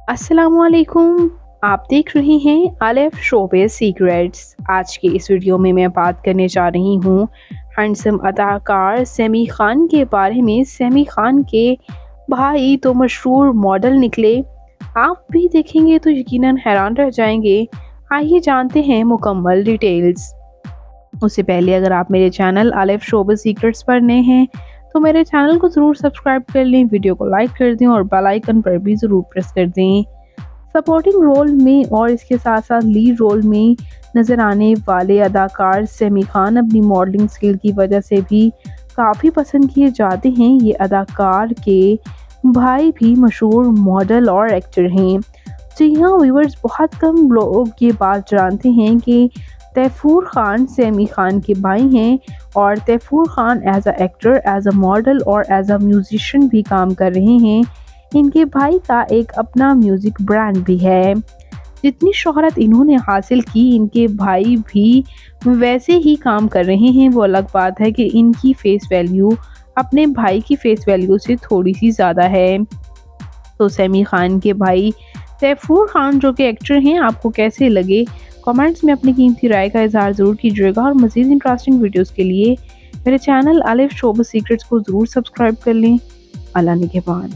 अस्सलामुअलैकुम। आप देख रहे हैं अलिफ शोबे सीक्रेट्स। आज के इस वीडियो में मैं बात करने जा रही हूँ हैंडसम अदाकार सैमी खान के बारे में। सैमी खान के भाई तो मशहूर मॉडल निकले, आप भी देखेंगे तो यकीनन हैरान रह जाएंगे। आइए जानते हैं मुकम्मल डिटेल्स। उससे पहले अगर आप मेरे चैनल अलिफ शोबे सीक्रेट्स पर नए हैं तो मेरे चैनल को ज़रूर सब्सक्राइब कर लें, वीडियो को लाइक कर दें और बेल आइकन पर भी ज़रूर प्रेस कर दें। सपोर्टिंग रोल में और इसके साथ साथ लीड रोल में नज़र आने वाले अदाकार सैमी खान अपनी मॉडलिंग स्किल की वजह से भी काफ़ी पसंद किए जाते हैं। ये अदाकार के भाई भी मशहूर मॉडल और एक्टर हैं। जी हाँ व्यूअर्स, बहुत कम लोग ये बात जानते हैं कि तैफूर खान सैमी खान के भाई हैं और Taifur Khan as a actor, as a model और एज अ म्यूजिशियन भी काम कर रहे हैं। इनके भाई का एक अपना म्यूज़िक ब्रांड भी है। जितनी शोहरत इन्होंने हासिल की, इनके भाई भी वैसे ही काम कर रहे हैं। वो अलग बात है कि इनकी फेस वैल्यू अपने भाई की फेस वैल्यू से थोड़ी सी ज़्यादा है। तो सैमी खान के भाई तैफूर खान जो कि एक्टर हैं, आपको कैसे लगे कमेंट्स में अपनी कीमती राय का इजहार ज़रूर कीजिएगा। और मज़ीद इंटरेस्टिंग वीडियोस के लिए मेरे चैनल अलिफ शोबे सीक्रेट्स को ज़रूर सब्सक्राइब कर लें। अल्लाह निगहबान।